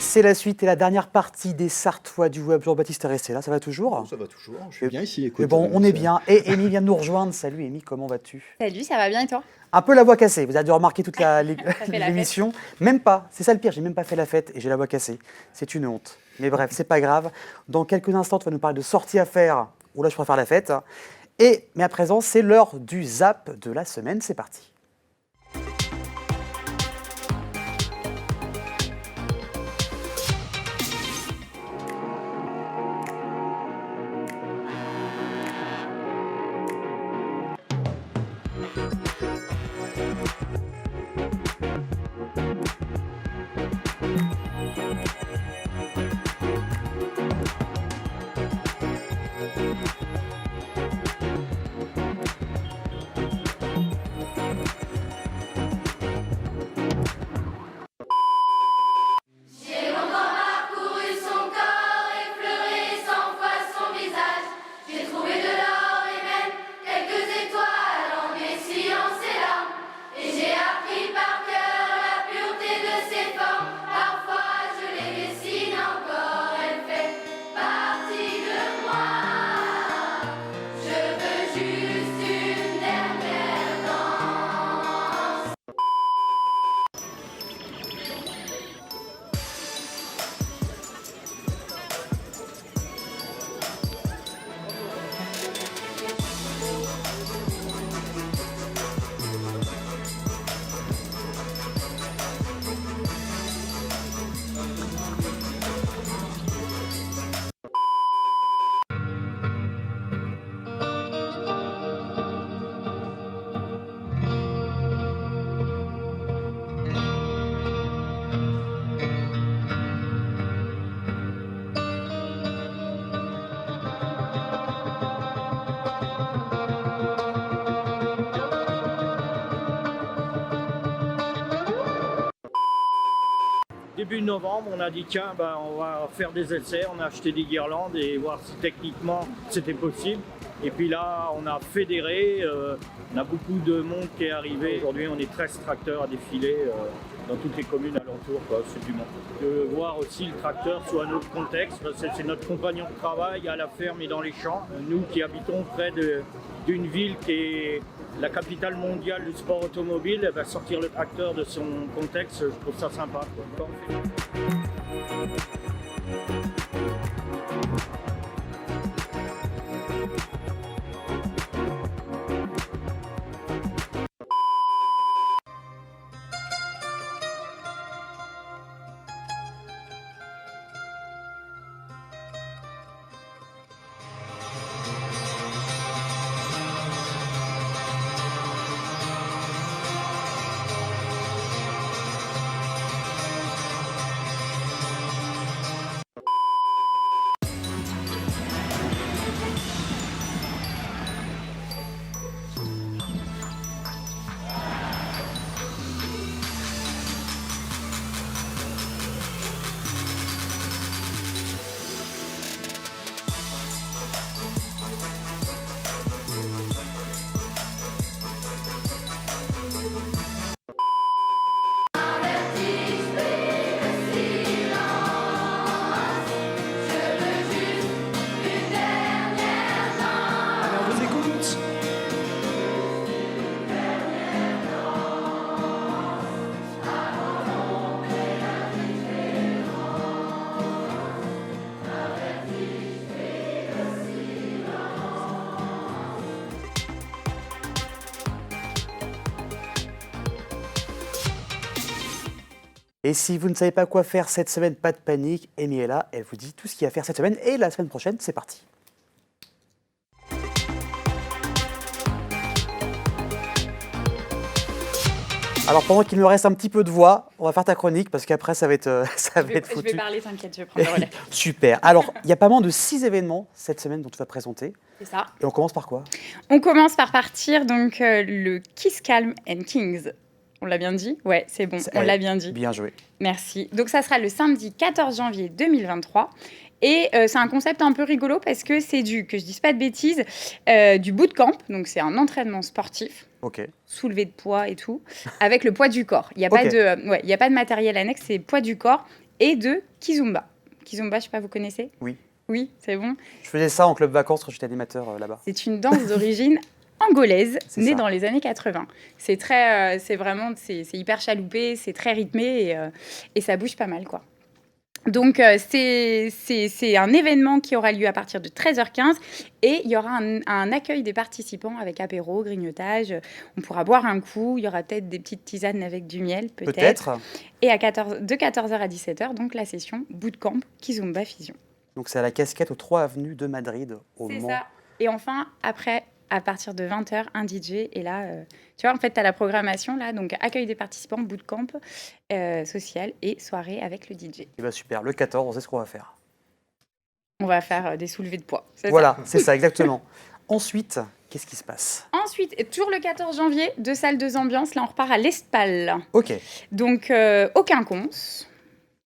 C'est la suite et la dernière partie des Sartois du web. Jean-Baptiste est resté là, ça va toujours? Ça va toujours, je suis bien ici, écoute. Mais bon, on est bien. Et Amy vient de nous rejoindre. Salut Amy, comment vas-tu? Salut, ça va bien et toi? Un peu la voix cassée, vous avez dû remarquer toute fait la l'émission. Même pas, c'est ça le pire, j'ai même pas fait la fête et j'ai la voix cassée. C'est une honte. Mais bref, c'est pas grave. Dans quelques instants, tu vas nous parler de sorties à faire. Ou là, je préfère la fête. Mais à présent, c'est l'heure du zap de la semaine. C'est parti. Début novembre, on a dit tiens, on va faire des essais, on a acheté des guirlandes et voir si techniquement c'était possible. Et puis là, on a fédéré, on a beaucoup de monde qui est arrivé. Aujourd'hui, on est 13 tracteurs à défiler dans toutes les communes alentours, c'est du monde. De voir aussi le tracteur sous un autre contexte, parce que c'est notre compagnon de travail à la ferme et dans les champs. Nous qui habitons près d'une ville qui est la capitale mondiale du sport automobile, sortir le tracteur de son contexte, je trouve ça sympa. Et si vous ne savez pas quoi faire cette semaine, pas de panique, Amy est là, elle vous dit tout ce qu'il y a à faire cette semaine et la semaine prochaine, c'est parti. Alors pendant qu'il me reste un petit peu de voix, on va faire ta chronique parce qu'après ça va être foutu. Je vais parler, t'inquiète, je vais prendre le relais. Super. Alors, il y a pas moins de 6 événements cette semaine dont tu vas présenter. C'est ça. Et on commence par quoi? On commence par partir donc le Kiss Calm and Kings. On l'a bien dit? Ouais, c'est bon, on l'a bien dit. Bien joué. Merci. Donc ça sera le samedi 14 janvier 2023. Et c'est un concept un peu rigolo parce que c'est que je dise pas de bêtises, du bootcamp. Donc, c'est un entraînement sportif, Ok. soulevé de poids et tout, avec le poids du corps. Il n'y a, Ok. il y a pas de matériel annexe, c'est poids du corps et de Kizumba. Kizumba, je sais pas, vous connaissez? Oui. Oui, c'est bon. Je faisais ça en club vacances quand j'étais animateur là-bas. C'est une danse d'origine angolaise, C'est née ça. dans les années 80. C'est très, c'est vraiment, c'est hyper chaloupé, c'est très rythmé et ça bouge pas mal, quoi. Donc, c'est un événement qui aura lieu à partir de 13h15 et il y aura un accueil des participants avec apéro, grignotage. On pourra boire un coup. Il y aura peut-être des petites tisanes avec du miel, peut-être. Peut-être. Et de 14h à 17h, donc la session Bootcamp Kizumba Fusion. Donc c'est à la Casquette aux 3 avenues de Madrid, au C'est Mans. ça. Et enfin, après, à partir de 20h, un DJ. Et là, tu vois, en fait, tu as la programmation, là. Donc, accueil des participants, bootcamp social et soirée avec le DJ. Et bah super, le 14, on sait ce qu'on va faire. On va faire des soulevés de poids. C'est Voilà, c'est ça, exactement. Ensuite, qu'est-ce qui se passe? ça. Ensuite, toujours le 14 janvier, 2 salles, 2 ambiances. Là, on repart à l'Espal. Ok, Donc, aucun cons.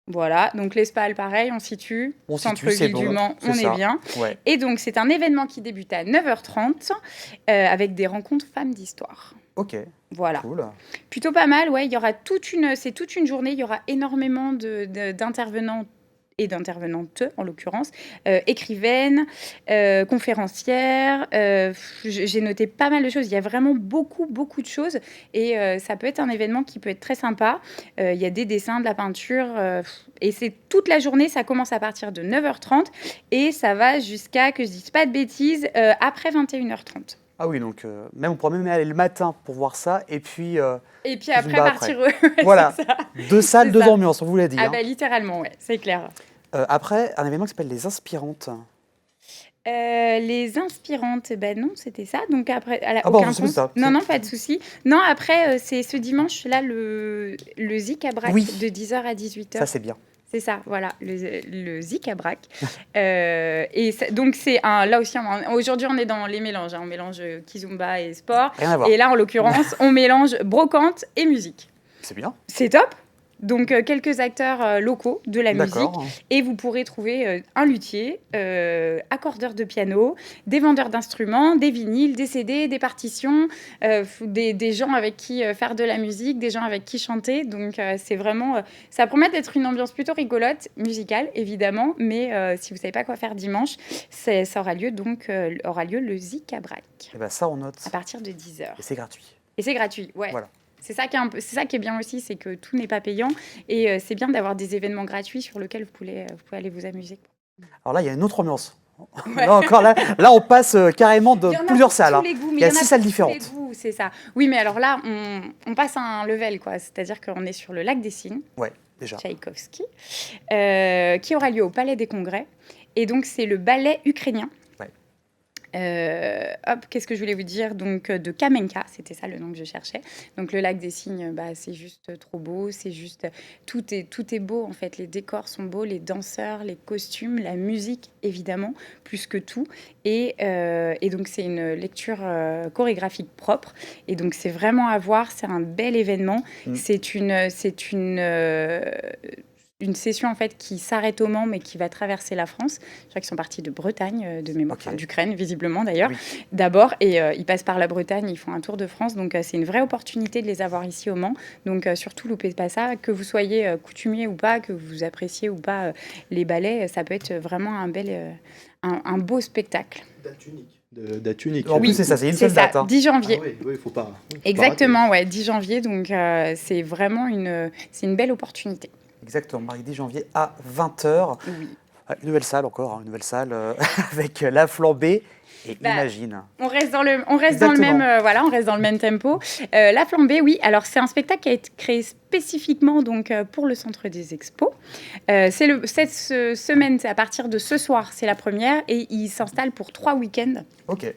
Voilà, donc l'Espal, pareil, on situe. on situe, c'est Centre-ville du bon. Mans, c'est on ça. est bien. Ouais, Et donc, c'est un événement qui débute à 9h30 avec des rencontres femmes d'histoire. ok, Voilà. cool. Plutôt pas mal, ouais. Il y aura c'est toute une journée. Il y aura énormément d'intervenants et d'intervenantes, en l'occurrence, écrivaines, conférencières. J'ai noté pas mal de choses. Il y a vraiment beaucoup, beaucoup de choses. Et ça peut être un événement qui peut être très sympa. Il y a des dessins, de la peinture. Et c'est toute la journée. Ça commence à partir de 9h30 et ça va jusqu'à, que je dise pas de bêtises, après 21h30. Ah oui, donc même on pourrait même aller le matin pour voir ça, et puis Et puis Kizumba après, après. partir. Ouais, Voilà. c'est ça. 2 salles, C'est 2 ça. ambiances, on vous l'a dit. Ah hein. bah littéralement, ouais, c'est clair. Après, un événement qui s'appelle Les Inspirantes. Les inspirantes, ben non, c'était ça. Donc après, Ah bon, aucun c'est compte. ça. Non, non, pas de souci. Non, après, c'est ce dimanche-là, le Zik à Brac, Oui. de 10h à 18h. Ça, c'est bien. C'est ça, voilà, le Zik à Brac. Donc, c'est là aussi, aujourd'hui, on est dans les mélanges. On mélange Kizumba et sport. Rien à voir. Et là, en l'occurrence, on mélange brocante et musique. C'est bien. C'est top. Donc, quelques acteurs locaux de la musique. D'accord. Et vous pourrez trouver un luthier, accordeur de piano, des vendeurs d'instruments, des vinyles, des CD, des partitions, des gens avec qui faire de la musique, des gens avec qui chanter. Donc, c'est vraiment... ça promet d'être une ambiance plutôt rigolote, musicale, évidemment. Mais si vous ne savez pas quoi faire dimanche, ça aura lieu, le Zik à Brac, Et ben ça, on note. à partir de 10h. Et c'est gratuit. Et c'est gratuit, ouais. Voilà. C'est ça qui est bien aussi, c'est que tout n'est pas payant. Et c'est bien d'avoir des événements gratuits sur lesquels vous pouvez aller vous amuser. Alors là, il y a une autre ambiance. Ouais. Là encore, là on passe carrément de Il y en a plusieurs pour salles. tous hein. les goûts, mais Il y a en 6 salles pour tous les différentes. goûts, c'est ça. Oui, mais alors là, on passe à un level, quoi. C'est-à-dire qu'on est sur le lac des Cygnes, Ouais, déjà. Tchaïkovski, qui aura lieu au Palais des Congrès. Et donc, c'est le ballet ukrainien. Ouais. Qu'est-ce que je voulais vous dire? Donc, de Kamenka, c'était ça le nom que je cherchais. Donc, le lac des Cygnes, c'est juste trop beau. C'est juste... Tout est beau, en fait. Les décors sont beaux, les danseurs, les costumes, la musique, évidemment, plus que tout. Et donc, c'est une lecture chorégraphique propre. Et donc, c'est vraiment à voir. C'est un bel événement. C'est une session en fait qui s'arrête au Mans mais qui va traverser la France. Je crois qu'ils sont partis de Bretagne, de mémoire, Ok. enfin, d'Ukraine visiblement d'ailleurs, Oui. d'abord, et ils passent par la Bretagne, ils font un tour de France, donc c'est une vraie opportunité de les avoir ici au Mans. Donc surtout loupez pas ça, que vous soyez coutumier ou pas, que vous appréciez ou pas les ballets, ça peut être vraiment un beau spectacle. Date unique. Date unique. En plus, c'est ça, c'est une seule ça, date. hein. 10 janvier. Ah oui, faut pas. Exactement, ouais, 10 janvier, donc c'est vraiment c'est une belle opportunité. Exactement, mardi 10 janvier à 20h. Oui. Une nouvelle salle encore, une nouvelle salle avec la flambée. Et imagine. On reste dans le même, on reste dans le même tempo. La flambée, oui. Alors c'est un spectacle qui a été créé spécifiquement donc pour le Centre des Expos. Cette semaine, c'est à partir de ce soir, c'est la première, et il s'installe pour 3 week-ends. Ok.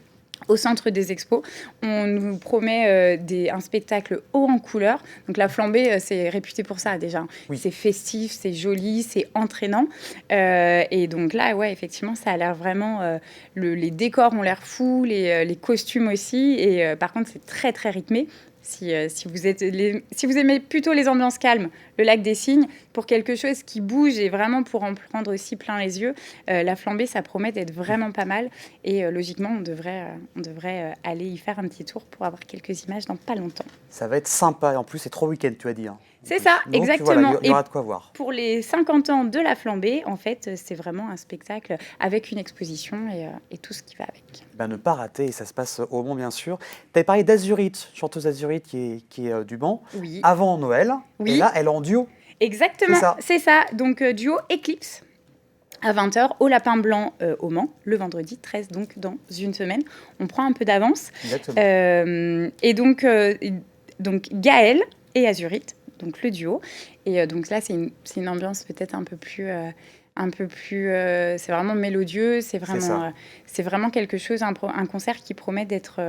Au Centre des Expos, on nous promet un spectacle haut en couleurs. Donc la flambée, c'est réputé pour ça déjà. Oui. C'est festif, c'est joli, c'est entraînant. Et donc là, ouais, effectivement, ça a l'air vraiment... les décors ont l'air fous, les costumes aussi. Et par contre, c'est très, très rythmé. Si vous aimez plutôt les ambiances calmes, le lac des Cygnes, pour quelque chose qui bouge et vraiment pour en prendre aussi plein les yeux, la flambée, ça promet d'être vraiment pas mal. Et logiquement, on devrait aller y faire un petit tour pour avoir quelques images dans pas longtemps. Ça va être sympa. Et en plus, c'est 3 week-ends, tu as dit. Hein. C'est ça, Donc, exactement. Voilà, il y aura de quoi voir. Pour les 50 ans de la flambée, en fait, c'est vraiment un spectacle avec une exposition et tout ce qui va avec. Ben, ne pas rater, et ça se passe au Mans, bien sûr. Tu avais parlé d'Azurite, chanteuse Azurite qui est du Mans, Oui. avant Noël. Oui. Et là, elle est en duo. Exactement, c'est ça. Donc, duo Eclipse à 20h au Lapin Blanc au Mans, le vendredi 13, donc dans une semaine. On prend un peu d'avance. Exactement. Et donc Gaël et Azurite, donc le duo. Et donc là, c'est une ambiance peut-être un peu plus... c'est vraiment mélodieux, c'est vraiment quelque chose, un concert qui promet d'être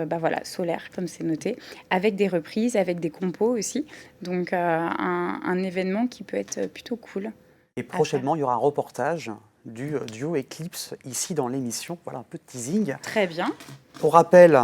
solaire, comme c'est noté, avec des reprises, avec des compos aussi. Donc un événement qui peut être plutôt cool. Et prochainement, il y aura un reportage du duo Eclipse ici dans l'émission. Voilà un peu de teasing. Très bien. Pour rappel,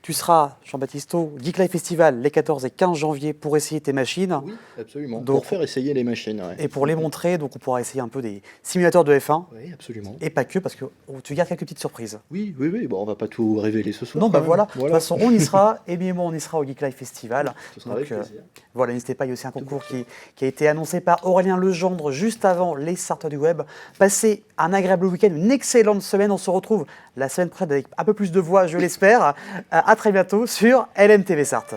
tu seras, Jean-Baptiste, au Geek Life Festival les 14 et 15 janvier pour essayer tes machines. Oui, absolument. Donc, pour faire essayer les machines. Ouais. Et pour les montrer, donc on pourra essayer un peu des simulateurs de F1. Oui, absolument. Et pas que, parce que tu gardes quelques petites surprises. Oui. Bon, on va pas tout révéler ce soir. Non, bah quand voilà. même. De toute façon, on y sera. Et bien moi, on y sera au Geek Life Festival. Ce sera avec plaisir. Voilà, n'hésitez pas, il y a aussi un concours qui a été annoncé par Aurélien Legendre juste avant les starters du web. Passez un agréable week-end, une excellente semaine. On se retrouve la semaine prochaine avec un peu plus de voix, je l'espère. À très bientôt sur LMTV Sarthe.